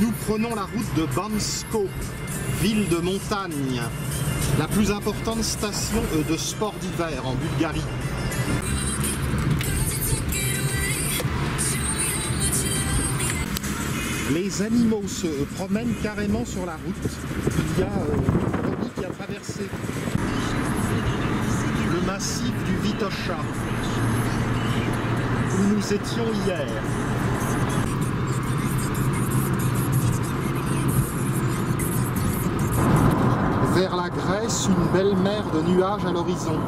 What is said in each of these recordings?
Nous prenons la route de Bansko, ville de montagne, la plus importante station de sport d'hiver en Bulgarie. Les animaux se promènent carrément sur la route. Il y a une brebis qui a traversé le massif du Vitosha, où nous étions hier. Vers la Grèce, une belle mer de nuages à l'horizon.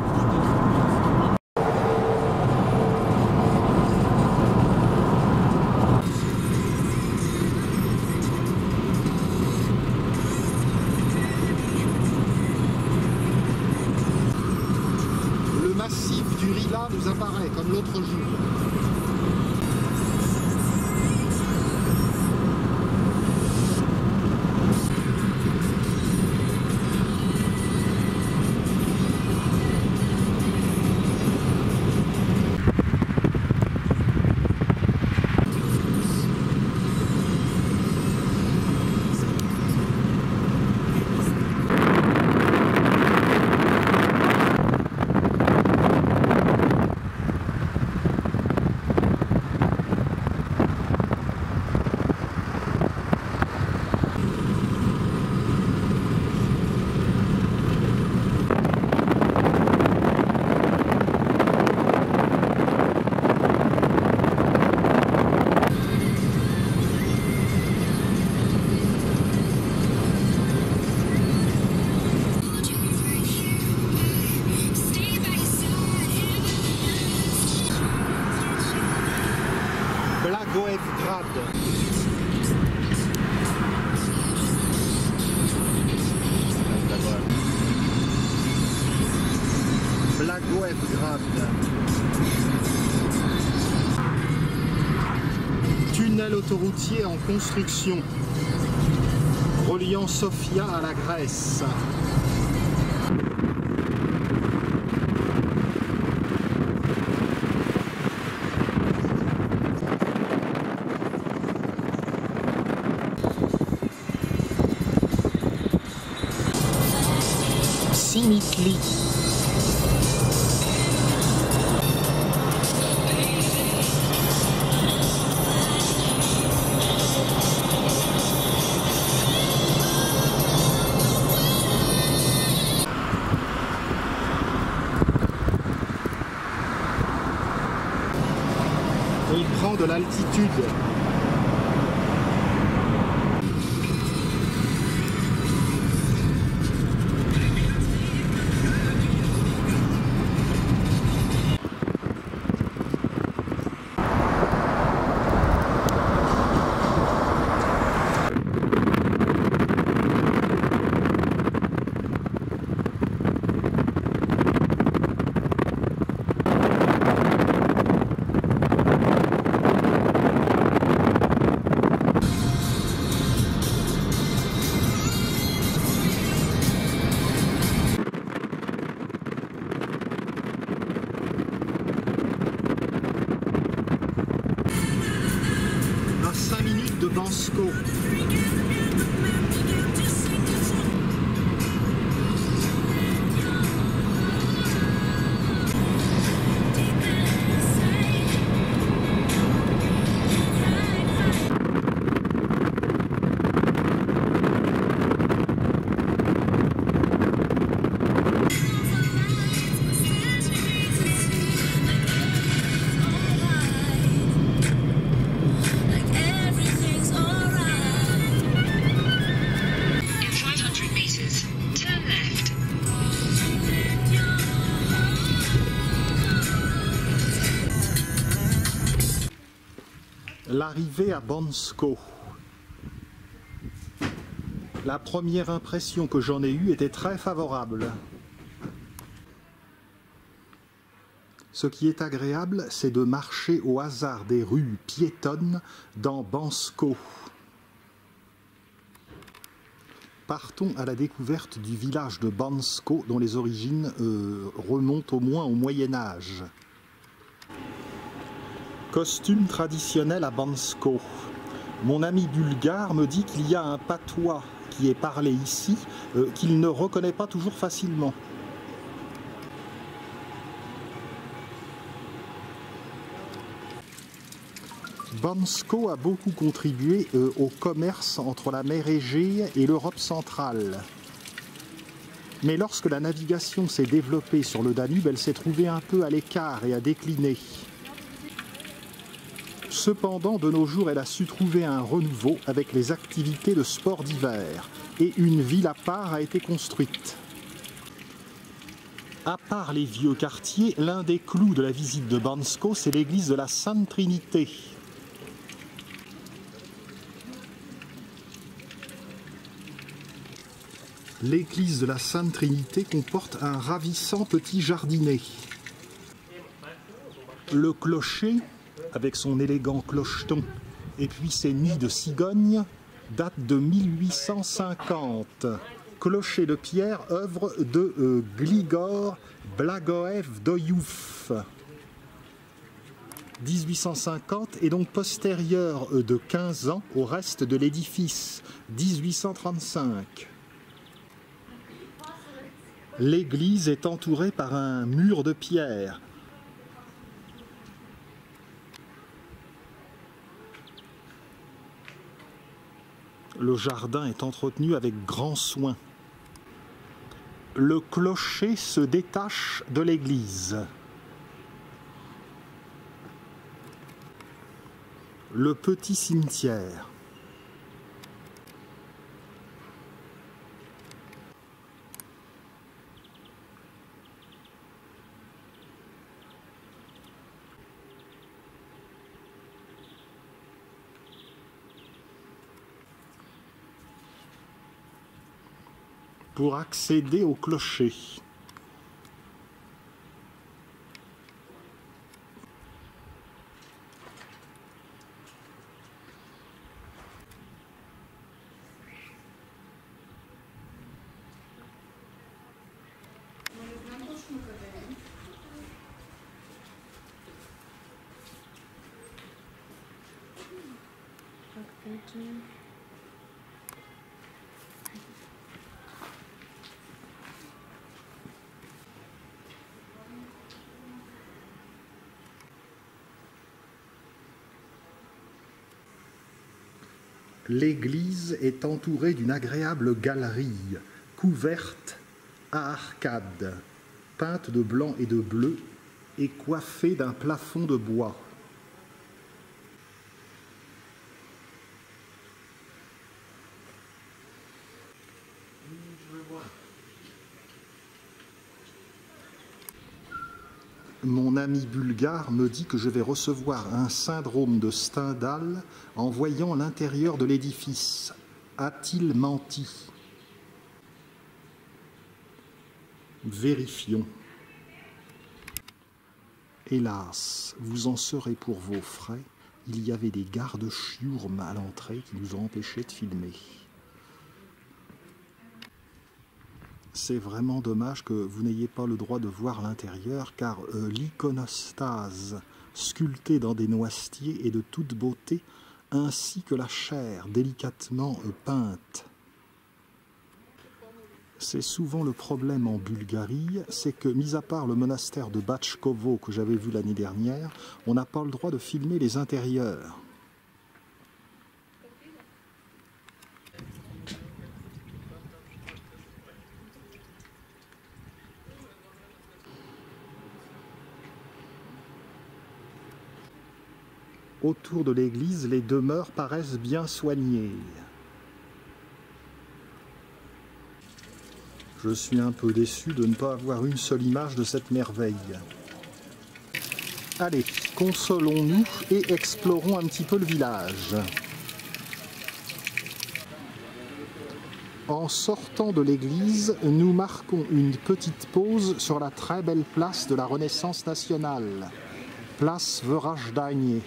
Le massif du Rila nous apparaît comme l'autre jour. Blagoevgrad. Blagoevgrad. Tunnel autoroutier en construction, reliant Sofia à la Grèce. Simitli. Il prend de l'altitude. À 5 minutes de Bansko. L'arrivée à Bansko. La première impression que j'en ai eue était très favorable. Ce qui est agréable, c'est de marcher au hasard des rues piétonnes dans Bansko. Partons à la découverte du village de Bansko, dont les origines remontent au moins au Mon ami bulgare me dit qu'il y a un patois qui est parlé ici, qu'il ne reconnaît pas toujours facilement. Bansko a beaucoup contribué au commerce entre la mer Égée et l'Europe centrale. Mais lorsque la navigation s'est développée sur le Danube, elle s'est trouvée un peu à l'écart et a décliné. Cependant, de nos jours, elle a su trouver un renouveau avec les activités de sport d'hiver et une ville à part a été construite. À part les vieux quartiers, l'un des clous de la visite de Bansko, c'est l'église de la Sainte Trinité. L'église de la Sainte Trinité comporte un ravissant petit jardinet. Le clocher, avec son élégant clocheton et puis ses nids de cigognes, date de 1850. Clocher de pierre, œuvre de Gligor Blagoev-Doyouf. 1850 est donc postérieur de 15 ans au reste de l'édifice, 1835. L'église est entourée par un mur de pierre. Le jardin est entretenu avec grand soin. Le clocher se détache de l'église. Le petit cimetière. Pour accéder au clocher. L'église est entourée d'une agréable galerie, couverte à arcades, peinte de blanc et de bleu et coiffée d'un plafond de bois. Mon ami bulgare me dit que je vais recevoir un syndrome de Stendhal en voyant l'intérieur de l'édifice. A-t-il menti? Vérifions. Hélas, vous en serez pour vos frais. Il y avait des gardes-chiourmes à l'entrée qui nous ont empêchés de filmer. C'est vraiment dommage que vous n'ayez pas le droit de voir l'intérieur, car l'iconostase sculptée dans des noisetiers est de toute beauté, ainsi que la chair délicatement peinte. C'est souvent le problème en Bulgarie, c'est que, mis à part le monastère de Batchkovo que j'avais vu l'année dernière, on n'a pas le droit de filmer les intérieurs. Autour de l'église, les demeures paraissent bien soignées. Je suis un peu déçu de ne pas avoir une seule image de cette merveille. Allez, consolons-nous et explorons un petit peu le village. En sortant de l'église, nous marquons une petite pause sur la très belle place de la Renaissance nationale, place Veraždanie.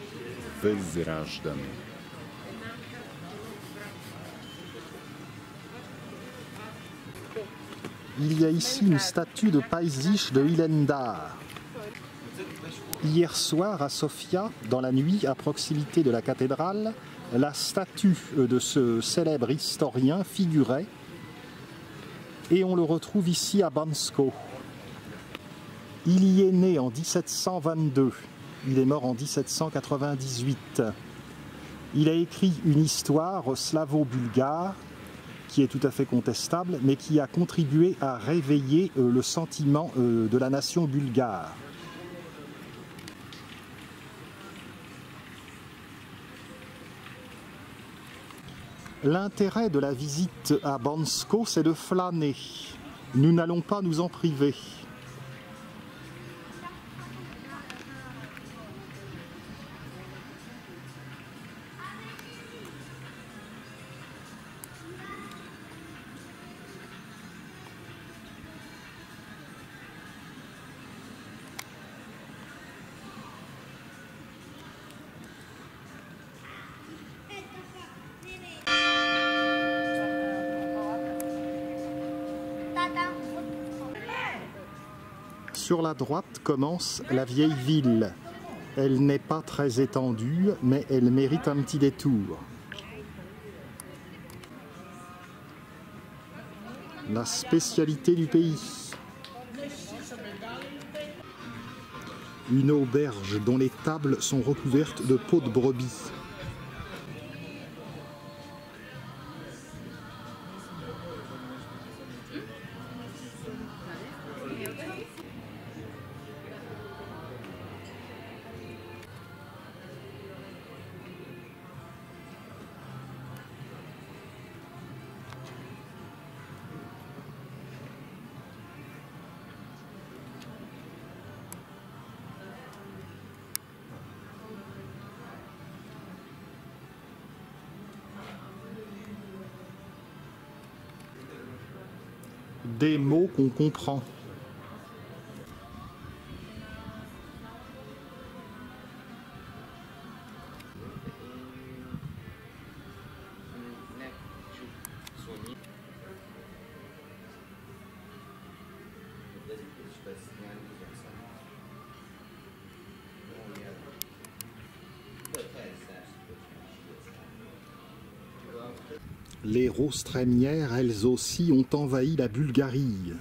Il y a ici une statue de Pajziš de Hilandar. Hier soir à Sofia, dans la nuit, à proximité de la cathédrale, la statue de ce célèbre historien figurait, et on le retrouve ici à Bansko. Il y est né en 1722, il est mort en 1798. Il a écrit une histoire slavo-bulgare qui est tout à fait contestable, mais qui a contribué à réveiller le sentiment de la nation bulgare. L'intérêt de la visite à Bansko, c'est de flâner. Nous n'allons pas nous en priver. Sur la droite commence la vieille ville. Elle n'est pas très étendue, mais elle mérite un petit détour. La spécialité du pays. Une auberge dont les tables sont recouvertes de peaux de brebis. Des mots qu'on comprend. Les roses trémières, elles aussi, ont envahi la Bulgarie.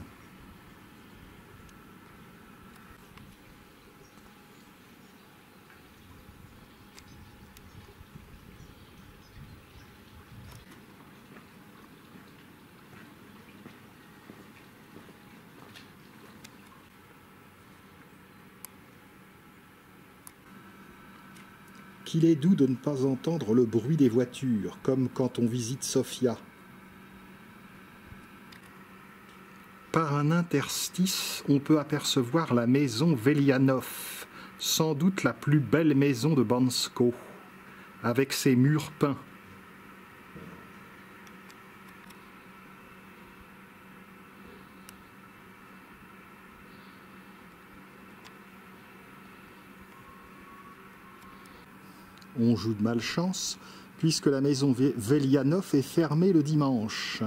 Qu'il est doux de ne pas entendre le bruit des voitures, comme quand on visite Sofia. Par un interstice, on peut apercevoir la maison Velianov, sans doute la plus belle maison de Bansko, avec ses murs peints. On joue de malchance, puisque la maison Velianov est fermée le dimanche.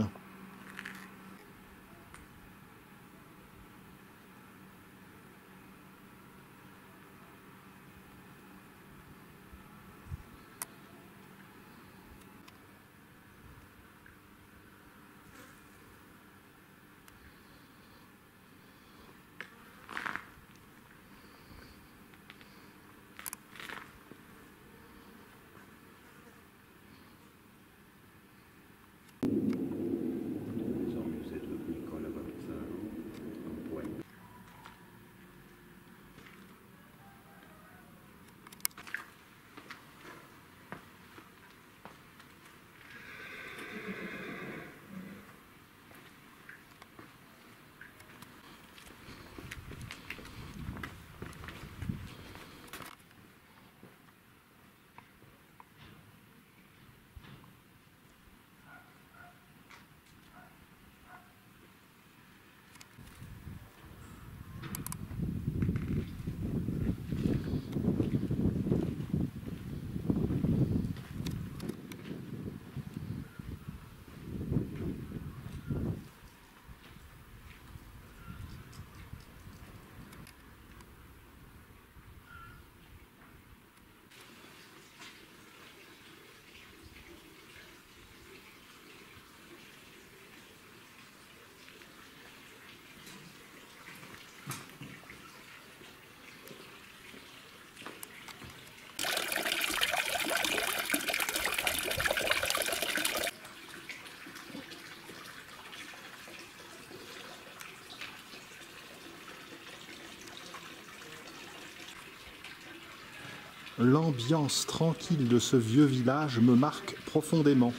L'ambiance tranquille de ce vieux village me marque profondément.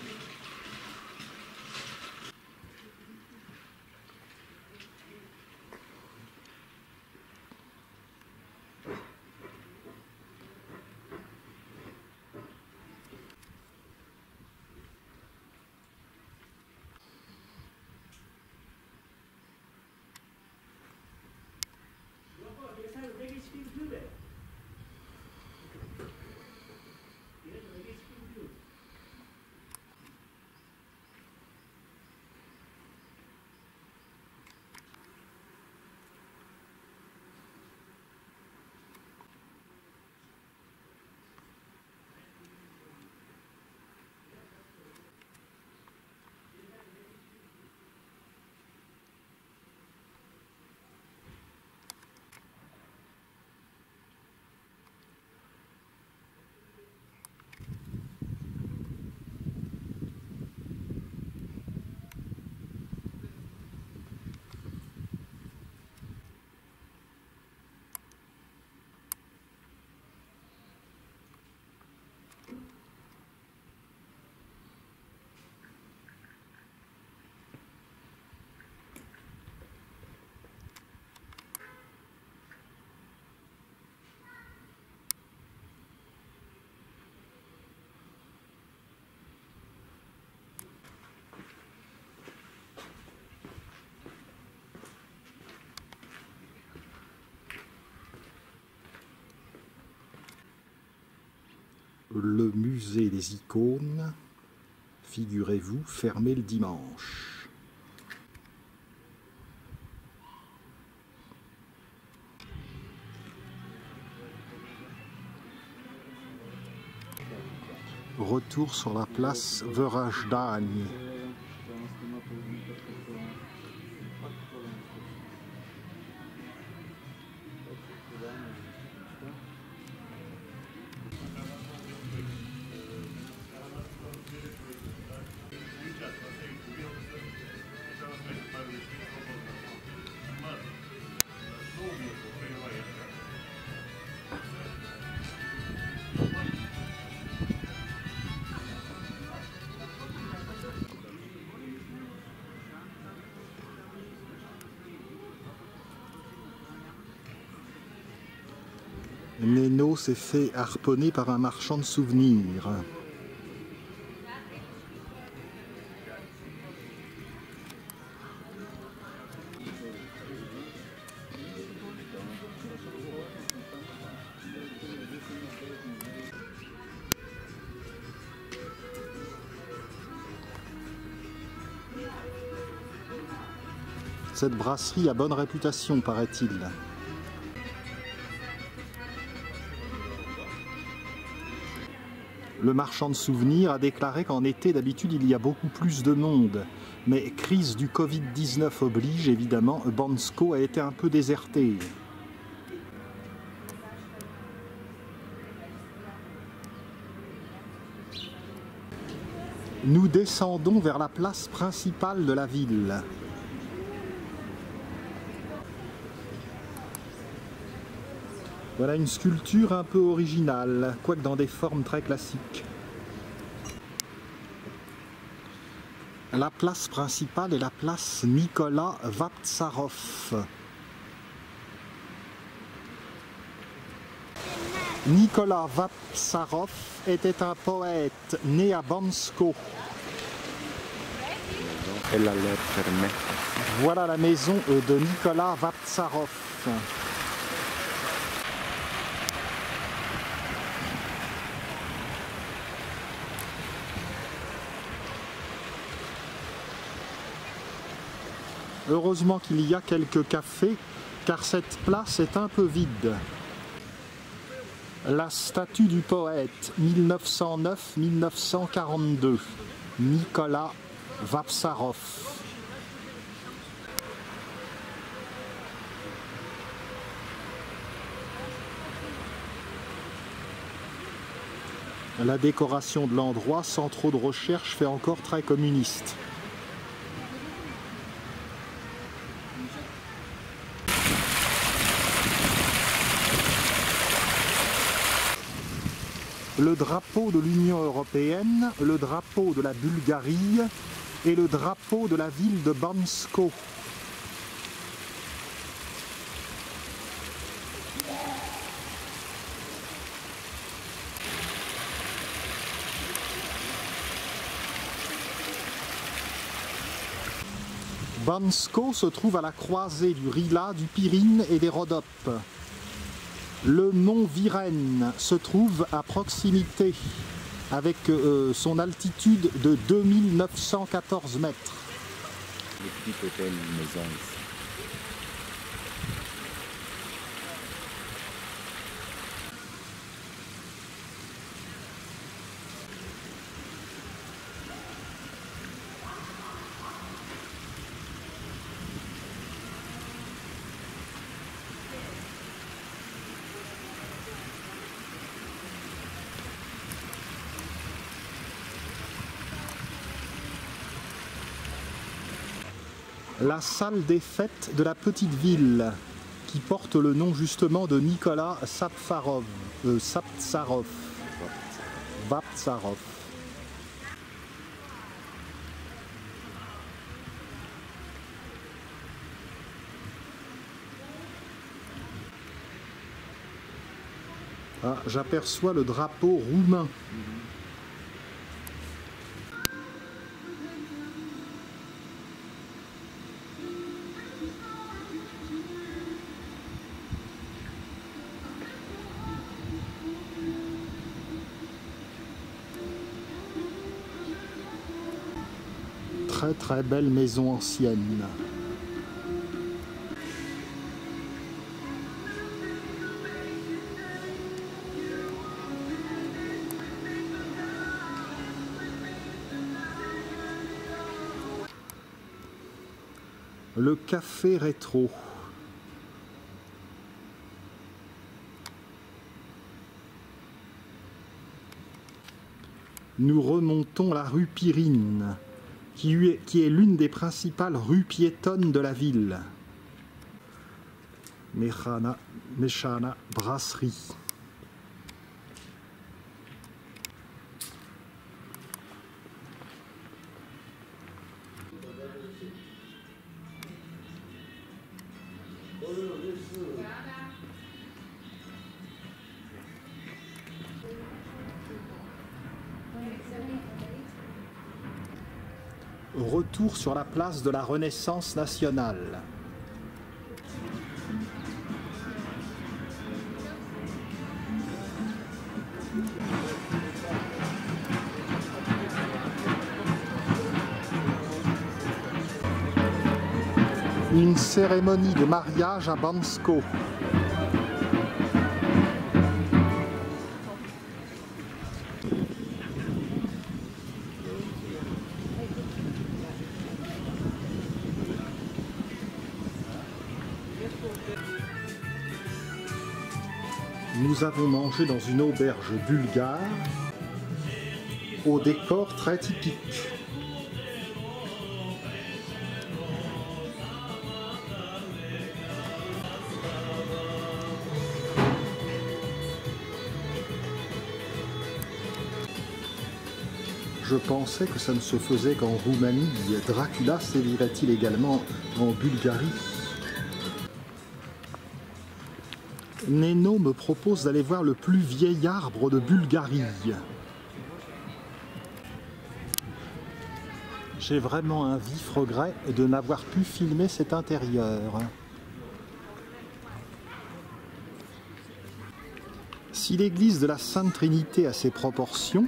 Le musée des icônes, figurez-vous, fermé le dimanche. Retour sur la place Vörösdagne. Neno s'est fait harponner par un marchand de souvenirs. Cette brasserie a bonne réputation, paraît-il. Le marchand de souvenirs a déclaré qu'en été, d'habitude, il y a beaucoup plus de monde. Mais crise du Covid-19 oblige, évidemment, Bansko a été un peu déserté. Nous descendons vers la place principale de la ville. Voilà une sculpture un peu originale, quoique dans des formes très classiques. La place principale est la place Nicolas Vaptsarov. Nicolas Vaptsarov était un poète né à Bansko. Elle a l'air fermée. Voilà la maison de Nicolas Vaptsarov. Heureusement qu'il y a quelques cafés, car cette place est un peu vide. La statue du poète, 1909-1942, Nicolas Vaptsarov. La décoration de l'endroit, sans trop de recherche, fait encore très communiste. le drapeau de l'Union européenne, le drapeau de la Bulgarie et le drapeau de la ville de Bansko. Bansko se trouve à la croisée du Rila, du Pirine et des Rhodopes. Le mont Viren se trouve à proximité, avec son altitude de 2914 mètres. Le petit hôtel maison ici. La salle des fêtes de la petite ville, qui porte le nom justement de Nicolas Saptsarov. Vaptsarov. Ah, j'aperçois le drapeau roumain. Très très belle maison ancienne. Le café rétro. Nous remontons la rue Pirine, qui est l'une des principales rues piétonnes de la ville. Mechana brasserie. Retour sur la place de la Renaissance nationale. Une cérémonie de mariage à Bansko. Nous avons mangé dans une auberge bulgare au décor très typique. Je pensais que ça ne se faisait qu'en Roumanie. Dracula sévirait-il également en Bulgarie? Neno me propose d'aller voir le plus vieil arbre de Bulgarie. J'ai vraiment un vif regret de n'avoir pu filmer cet intérieur. Si l'église de la Sainte Trinité a ses proportions,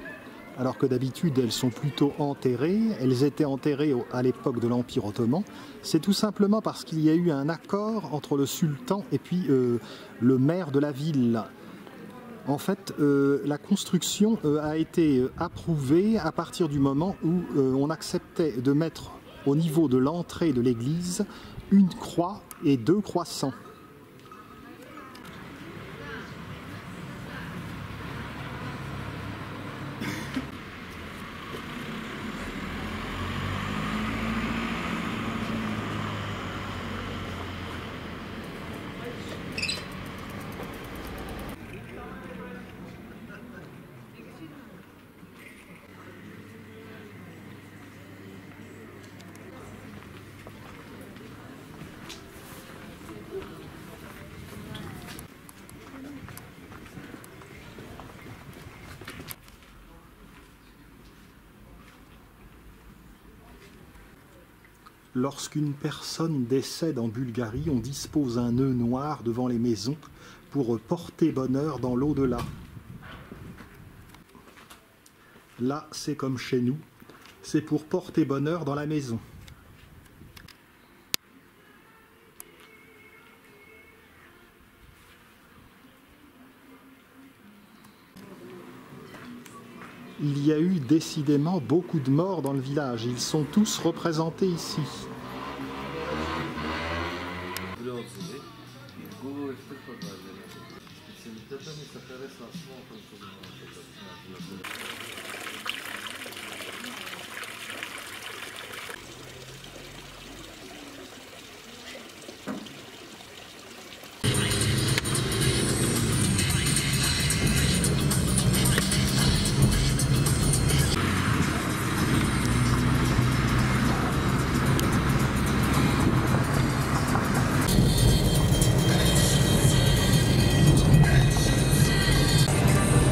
alors que d'habitude elles sont plutôt enterrées, elles étaient enterrées à l'époque de l'Empire ottoman, c'est tout simplement parce qu'il y a eu un accord entre le sultan et puis le maire de la ville. En fait, la construction a été approuvée à partir du moment où on acceptait de mettre au niveau de l'entrée de l'église une croix et 2 croissants. Lorsqu'une personne décède en Bulgarie, on dispose un nœud noir devant les maisons pour porter bonheur dans l'au-delà. Là, c'est comme chez nous, c'est pour porter bonheur dans la maison. Il y a eu décidément beaucoup de morts dans le village. Ils sont tous représentés ici.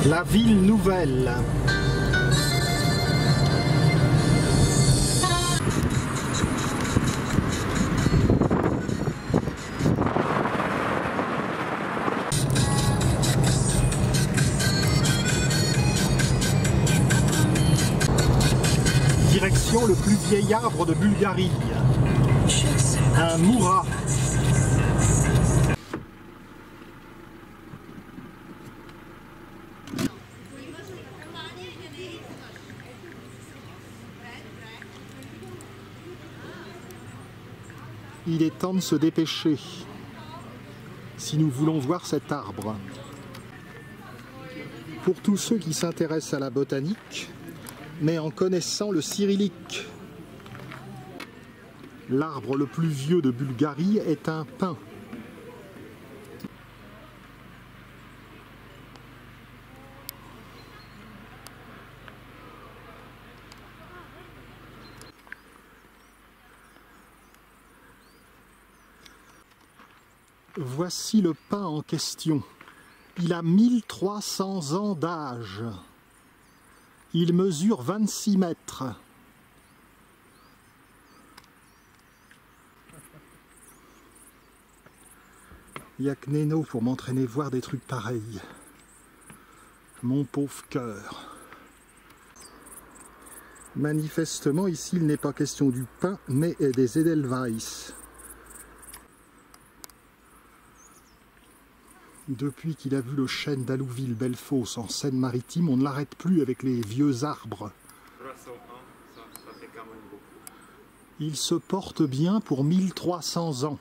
La ville nouvelle. Direction le plus vieil arbre de Bulgarie, un moura. Il est temps de se dépêcher, si nous voulons voir cet arbre. Pour tous ceux qui s'intéressent à la botanique, mais en connaissant le cyrillique. L'arbre le plus vieux de Bulgarie est un pin. Voici le pin en question. Il a 1300 ans d'âge. Il mesure 26 mètres. Il n'y a que Neno pour m'entraîner voir des trucs pareils. Mon pauvre cœur. Manifestement, ici, il n'est pas question du pin, mais des Edelweiss. Depuis qu'il a vu le chêne d'Allouville-Bellefosse en Seine-Maritime, on ne l'arrête plus avec les vieux arbres. Il se porte bien pour 1300 ans.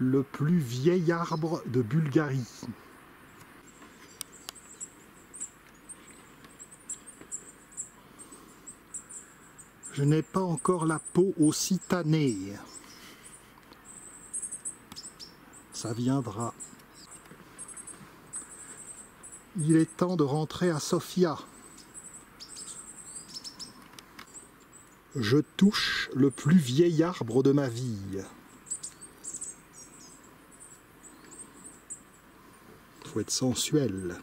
Le plus vieil arbre de Bulgarie. Je n'ai pas encore la peau aussi tannée. Ça viendra. Il est temps de rentrer à Sofia. Je touche le plus vieil arbre de ma vie. Faut être sensuel.